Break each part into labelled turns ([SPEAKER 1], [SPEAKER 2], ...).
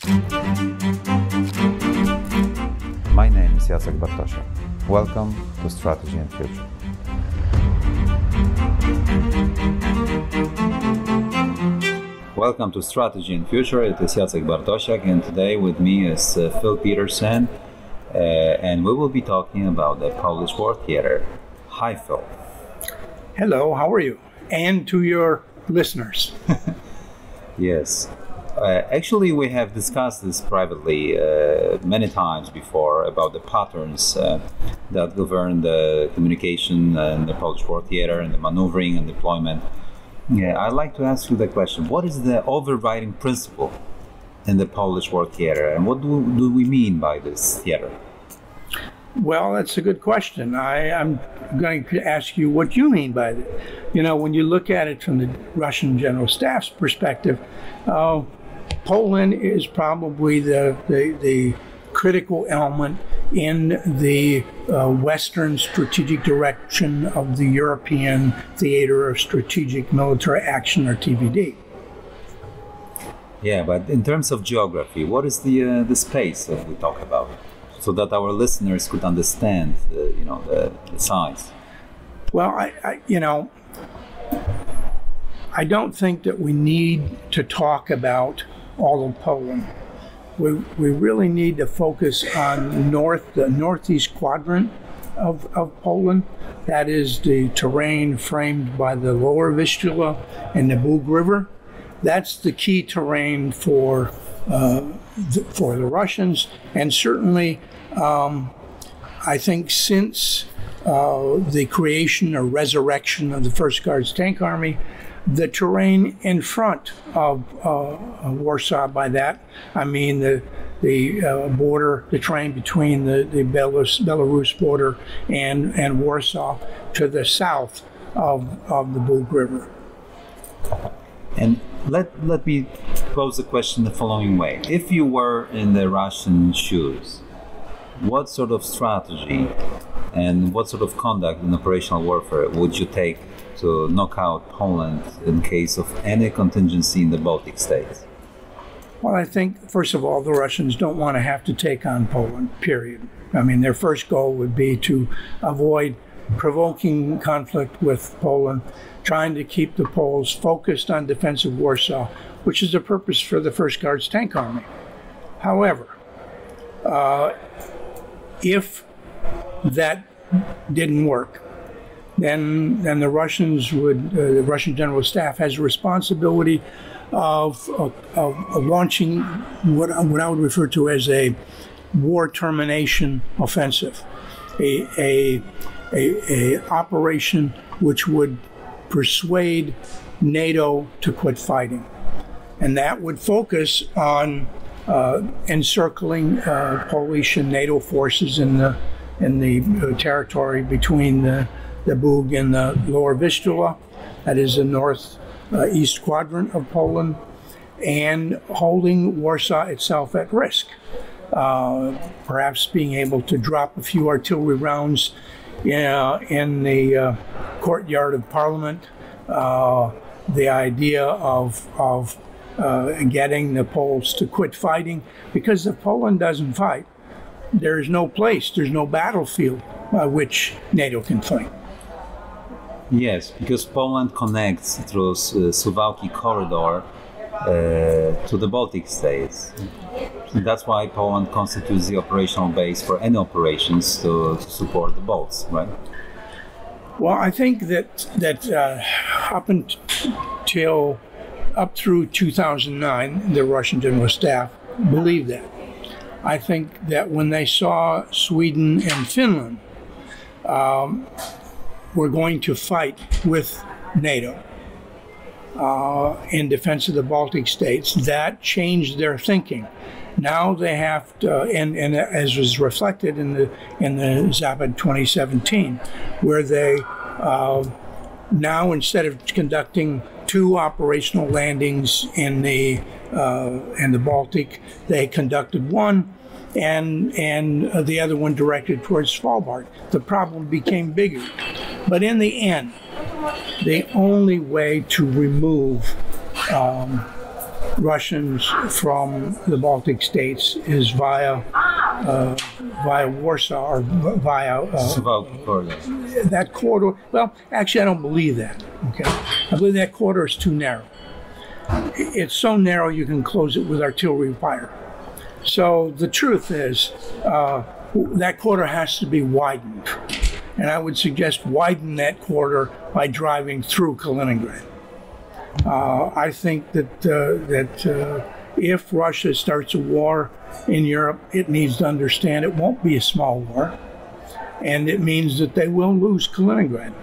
[SPEAKER 1] My name is Jacek Bartosiak. Welcome to Strategy and Future. Welcome to Strategy and Future. It is Jacek Bartosiak, and today with me is Phillip Petersen, and we will be talking about the Polish War Theater. Hi, Phil.
[SPEAKER 2] Hello, how are you? And to your listeners.
[SPEAKER 1] Yes. Actually, we have discussed this privately many times before about the patterns that govern the communication in the Polish War Theater and the maneuvering and deployment. Yeah, I'd like to ask you the question, what is the overriding principle in the Polish War Theater, and what do we mean by this theater?
[SPEAKER 2] Well, that's a good question. I'm going to ask you what you mean by it. You know, when you look at it from the Russian General Staff's perspective, Poland is probably the critical element in the Western strategic direction of the European Theater of Strategic Military Action, or TVD.
[SPEAKER 1] Yeah, but in terms of geography, what is the space that we talk about, so that our listeners could understand, the size?
[SPEAKER 2] Well, I don't think that we need to talk about all of Poland. We really need to focus on the northeast quadrant of Poland. That is the terrain framed by the lower Vistula and the Bug River. That's the key terrain for the Russians, and certainly I think since the creation or resurrection of the 1st Guards Tank Army, the terrain in front of Warsaw, by that I mean the border, the terrain between the Belarus border and Warsaw to the south of the Bug River.
[SPEAKER 1] And let me pose the question the following way. If you were in the Russian shoes, what sort of strategy and what sort of conduct in operational warfare would you take to knock out Poland in case of any contingency in the Baltic states?
[SPEAKER 2] Well, I think, first of all, the Russians don't want to have to take on Poland, period. I mean, their first goal would be to avoid provoking conflict with Poland, trying to keep the Poles focused on defense of Warsaw, which is the purpose for the 1st Guards Tank Army. However, if that didn't work, then the Russians the Russian General Staff has a responsibility of launching what I would refer to as a war termination offensive, a operation which would persuade NATO to quit fighting, and that would focus on encircling Polish and NATO forces in the territory between the Bug and the lower Vistula, that is the northeast quadrant of Poland, and holding Warsaw itself at risk. Perhaps being able to drop a few artillery rounds in the courtyard of Parliament. The idea of getting the Poles to quit fighting, because if Poland doesn't fight, there's no place, there's no battlefield by which NATO can fight.
[SPEAKER 1] Yes, because Poland connects through Suwałki corridor to the Baltic states. And that's why Poland constitutes the operational base for any operations to support the Balts, right?
[SPEAKER 2] Well, I think that up through 2009, the Russian General Staff believed that. I think that when they saw Sweden and Finland were going to fight with NATO in defense of the Baltic states, that changed their thinking. Now they have to, and as was reflected in the Zapad 2017, where they now, instead of conducting 2 operational landings in the Baltic, they conducted 1, and the other one directed towards Svalbard. The problem became bigger. But in the end, the only way to remove Russians from the Baltic states is via Warsaw or via that corridor. Well, actually, I don't believe that. Okay, I believe that corridor is too narrow. It's so narrow you can close it with artillery fire. So the truth is that corridor has to be widened, and I would suggest widen that corridor by driving through Kaliningrad. I think that if Russia starts a war in Europe, it needs to understand it won't be a small war, and it means that they will lose Kaliningrad.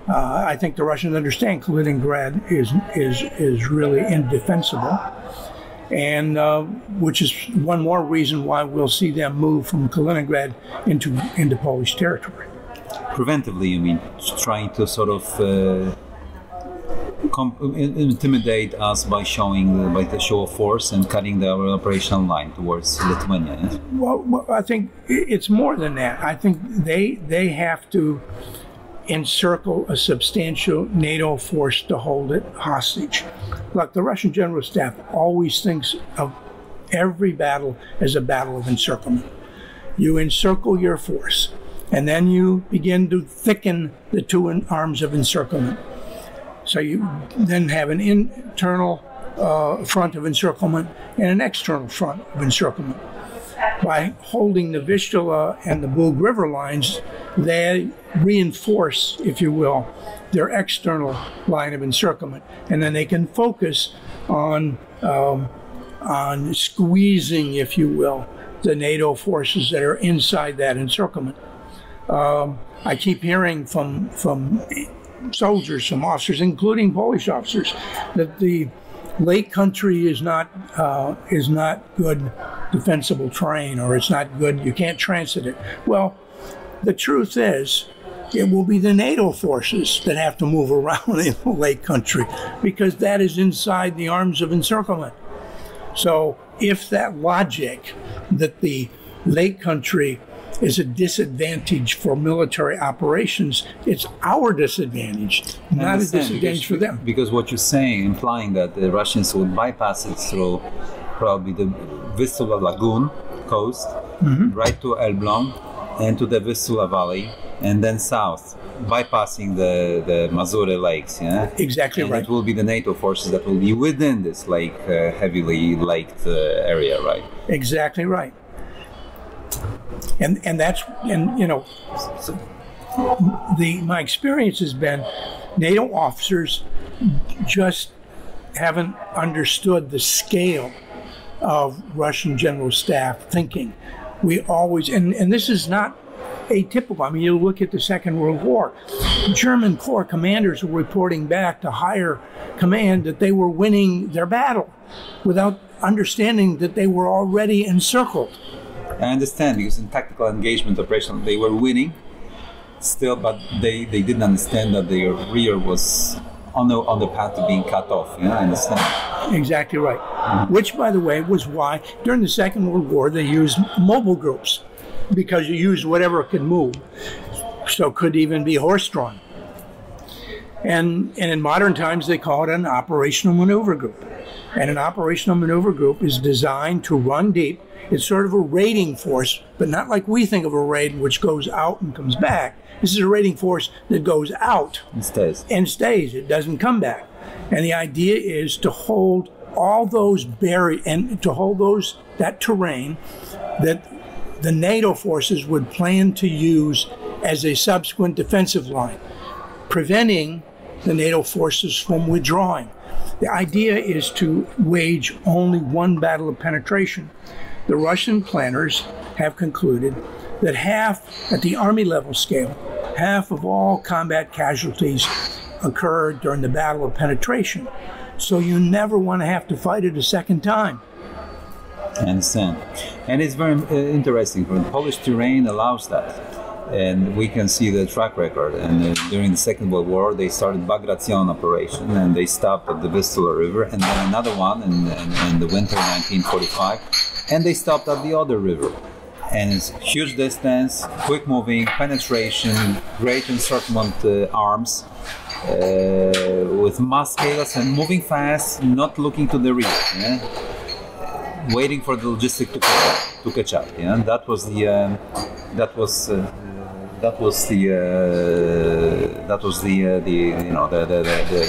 [SPEAKER 2] I think the Russians understand Kaliningrad is really indefensible, and which is one more reason why we'll see them move from Kaliningrad into Polish territory.
[SPEAKER 1] Preventively, you mean, trying to sort of intimidate us by by the show of force and cutting the operational line towards Lithuania. Yes?
[SPEAKER 2] Well, I think it's more than that. I think they have to encircle a substantial NATO force to hold it hostage. Look, the Russian General Staff always thinks of every battle as a battle of encirclement. You encircle your force, and then you begin to thicken the two arms of encirclement. So you then have an internal front of encirclement and an external front of encirclement. By holding the Vistula and the Bug River lines, they reinforce, if you will, their external line of encirclement, and then they can focus on squeezing, if you will, the NATO forces that are inside that encirclement. I keep hearing from soldiers, some officers, including Polish officers, that the Lake Country is not good defensible terrain, or it's not good, you can't transit it. Well, the truth is, it will be the NATO forces that have to move around in the Lake Country, because that is inside the arms of encirclement. So if that logic that the Lake Country is a disadvantage for military operations, it's our disadvantage, not a disadvantage for them.
[SPEAKER 1] Because what you're saying, implying that the Russians would bypass it through probably the Vistula Lagoon coast, right to Elbląg and to the Vistula Valley, and then south, bypassing the Mazury lakes. Yeah,
[SPEAKER 2] exactly right.
[SPEAKER 1] It will be the NATO forces that will be within this lake, heavily laked area, right?
[SPEAKER 2] Exactly right. And you know, my experience has been NATO officers just haven't understood the scale of Russian General Staff thinking. We always, and this is not atypical. I mean, you look at the Second World War. German corps commanders were reporting back to higher command that they were winning their battle without understanding that they were already encircled.
[SPEAKER 1] I understand, because in tactical engagement operation they were winning still, but they didn't understand that their rear was on the path to being cut off. Yeah, I understand.
[SPEAKER 2] Exactly right. Which, by the way, was why during the Second World War they used mobile groups, because you used whatever could move, so could even be horse-drawn. And in modern times they call it an operational maneuver group. And an operational maneuver group is designed to run deep. It's sort of a raiding force, but not like we think of a raid, which goes out and comes back. This is a raiding force that goes out
[SPEAKER 1] and stays.
[SPEAKER 2] It doesn't come back. And the idea is to hold all those that terrain that the NATO forces would plan to use as a subsequent defensive line, preventing the NATO forces from withdrawing. The idea is to wage only one battle of penetration. The Russian planners have concluded that at the army level scale, half of all combat casualties occurred during the battle of penetration. So you never want to have to fight it a second time.
[SPEAKER 1] I understand. And it's very interesting. The Polish terrain allows that. And we can see the track record. And during the Second World War, they started Bagration operation, and they stopped at the Vistula River, and then another one in the winter of 1945, and they stopped at the other river. And it's huge distance, quick moving, penetration, great encirclement arms, with mass chaos and moving fast, not looking to the rear, yeah? Waiting for the logistic to catch up. Yeah? That was the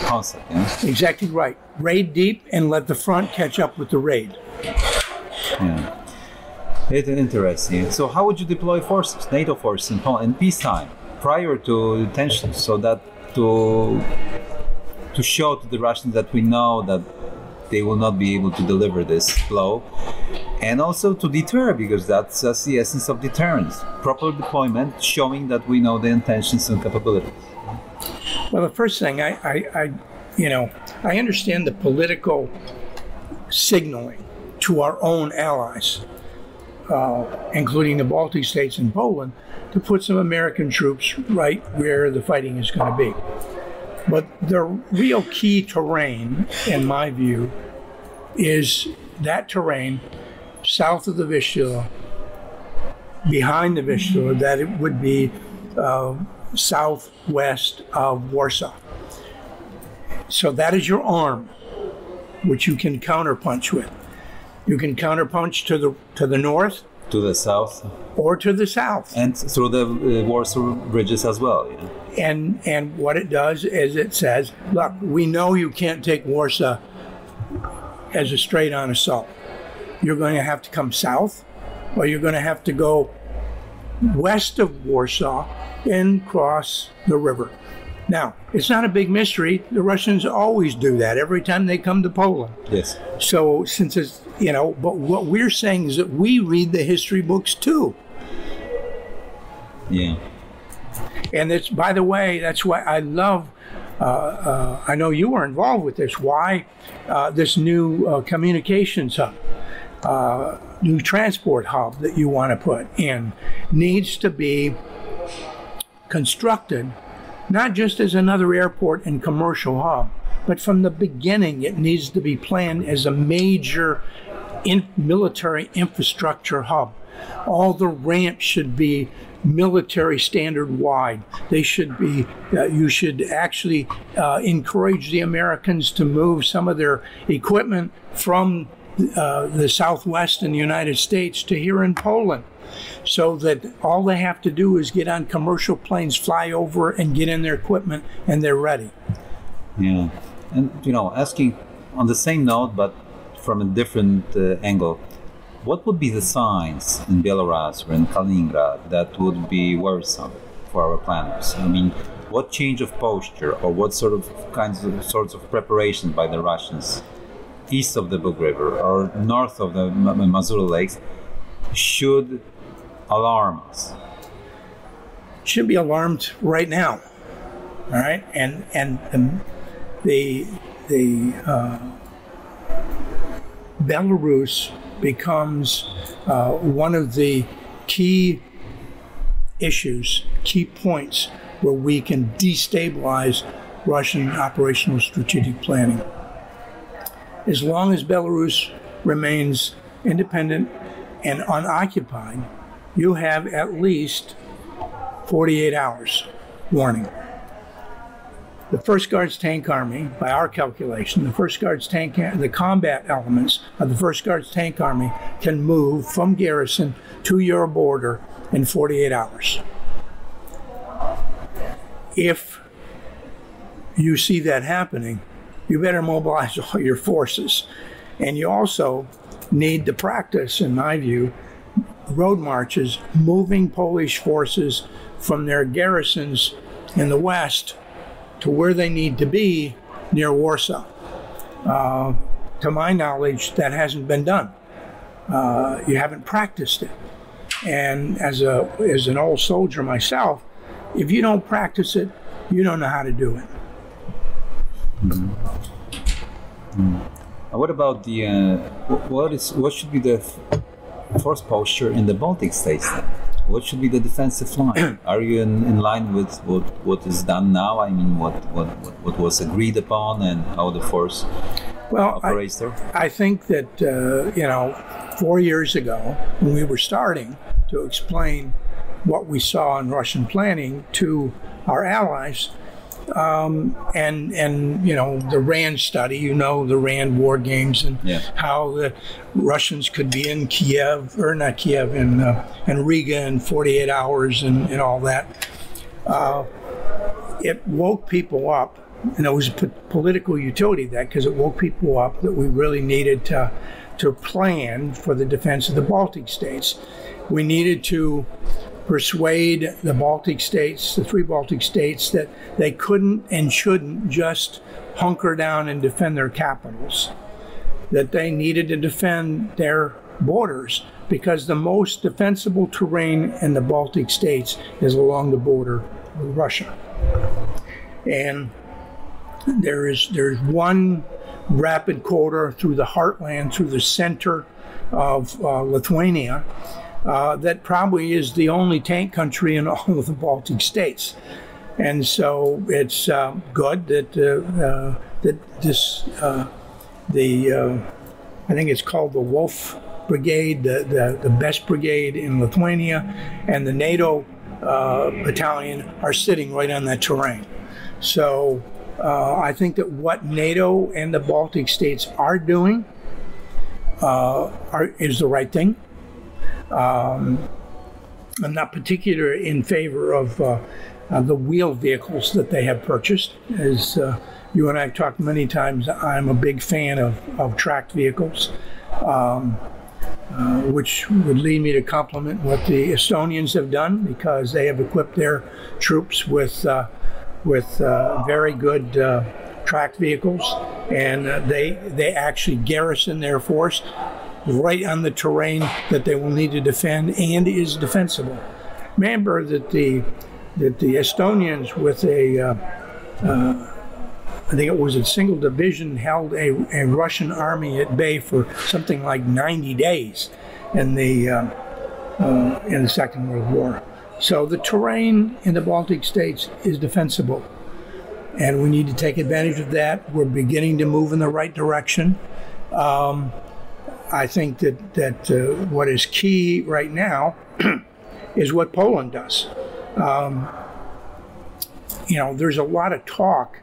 [SPEAKER 1] concept. Yeah?
[SPEAKER 2] Exactly right. Raid deep and let the front catch up with the raid.
[SPEAKER 1] Yeah. It's interesting. So how would you deploy forces, NATO forces in peacetime, prior to tensions, so that to show to the Russians that we know that they will not be able to deliver this blow, and also to deter, because that's the essence of deterrence. Proper deployment, showing that we know the intentions and capabilities.
[SPEAKER 2] Well, the first thing I understand the political signaling to our own allies, including the Baltic states and Poland, to put some American troops right where the fighting is going to be. But the real key terrain, in my view, is that terrain south of the Vistula, behind the Vistula, that it would be southwest of Warsaw. So that is your arm, which you can counterpunch with. You can counterpunch to the north,
[SPEAKER 1] to the south,
[SPEAKER 2] or to the south,
[SPEAKER 1] and through the Warsaw bridges as well. Yeah.
[SPEAKER 2] And what it does is it says, look, we know you can't take Warsaw as a straight-on assault. You're going to have to come south, or you're going to have to go west of Warsaw and cross the river. Now, it's not a big mystery. The Russians always do that every time they come to Poland.
[SPEAKER 1] Yes.
[SPEAKER 2] So since it's, but what we're saying is that we read the history books too.
[SPEAKER 1] Yeah.
[SPEAKER 2] And it's, by the way, that's why I love, I know you were involved with this, why this new communications hub, new transport hub that you want to put in needs to be constructed not just as another airport and commercial hub, but from the beginning it needs to be planned as a major military infrastructure hub. All the ramps should be military standard wide. They should be, you should actually encourage the Americans to move some of their equipment from the Southwest in the United States to here in Poland, so that all they have to do is get on commercial planes, fly over and get in their equipment, and they're ready.
[SPEAKER 1] Yeah. And, asking on the same note, but from a different angle, what would be the signs in Belarus or in Kaliningrad that would be worrisome for our planners? I mean, what change of posture or what sorts of preparation by the Russians east of the Bug River or north of the Mazur Lakes should alarm us?
[SPEAKER 2] Should be alarmed right now. All right, and the Belarus becomes one of the key issues, key points where we can destabilize Russian operational strategic planning. As long as Belarus remains independent and unoccupied, you have at least 48 hours warning. The 1st Guards Tank Army, by our calculation, the combat elements of the 1st Guards Tank Army can move from garrison to your border in 48 hours. If you see that happening, you better mobilize all your forces. And you also need to practice, in my view, road marches, moving Polish forces from their garrisons in the west to where they need to be near Warsaw. To my knowledge, that hasn't been done. You haven't practiced it. And as an old soldier myself, if you don't practice it, you don't know how to do it.
[SPEAKER 1] Mm-hmm. Mm-hmm. What about the what should be the force posture in the Baltic states then? What should be the defensive line? Are you in line with what is done now? I mean, what was agreed upon and how the force operates there?
[SPEAKER 2] I think that 4 years ago, when we were starting to explain what we saw in Russian planning to our allies, and you know, the RAND study, you know, the RAND war games, and how the Russians could be in Kiev, or not Kiev, in Riga in 48 hours and all that. It woke people up, and it was a political utility of that, because it woke people up that we really needed to plan for the defense of the Baltic states. We needed to persuade the Baltic states, the 3 Baltic states, that they couldn't and shouldn't just hunker down and defend their capitals, that they needed to defend their borders, because the most defensible terrain in the Baltic states is along the border with Russia. And there's one rapid corridor through the heartland, through the center of Lithuania, that probably is the only tank country in all of the Baltic states. And so it's good that this, I think it's called the Wolf Brigade, the best brigade in Lithuania, and the NATO battalion are sitting right on that terrain. So I think that what NATO and the Baltic states are doing is the right thing. I'm not particularly in favor of the wheeled vehicles that they have purchased. As you and I have talked many times, I'm a big fan of tracked vehicles, which would lead me to compliment what the Estonians have done, because they have equipped their troops with very good tracked vehicles, and they actually garrison their force right on the terrain that they will need to defend, and is defensible. Remember that the Estonians, with I think it was a single division, held a Russian army at bay for something like 90 days in the Second World War. So the terrain in the Baltic states is defensible, and we need to take advantage of that. We're beginning to move in the right direction. I think that what is key right now is what Poland does. You know, there's a lot of talk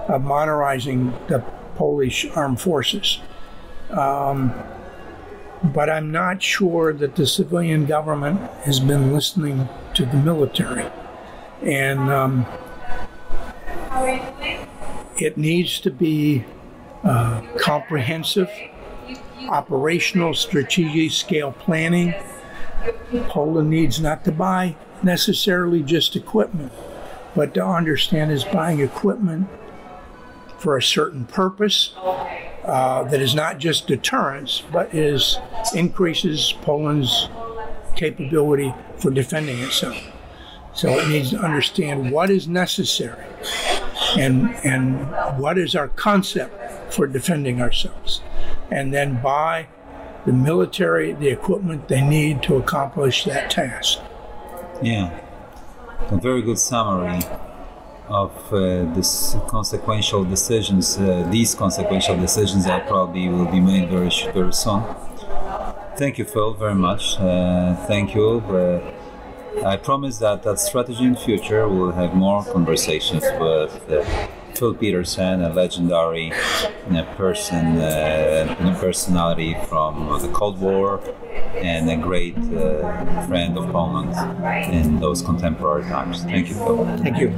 [SPEAKER 2] of modernizing the Polish armed forces, but I'm not sure that the civilian government has been listening to the military, and it needs to be comprehensive, operational, strategic scale planning. Poland needs not to buy necessarily just equipment, but to understand is buying equipment for a certain purpose that is not just deterrence, but increases Poland's capability for defending itself. So it needs to understand what is necessary and what is our concept for defending ourselves, and then buy the military the equipment they need to accomplish that task.
[SPEAKER 1] Yeah, a very good summary of these consequential decisions that probably will be made very soon. Thank you, Phil, very much. Thank you. I promise that at Strategy and Future we'll have more conversations with Phillip Petersen, a legendary personality from the Cold War, and a great friend of Poland in those contemporary times. Thank you, Phil.
[SPEAKER 2] Thank you.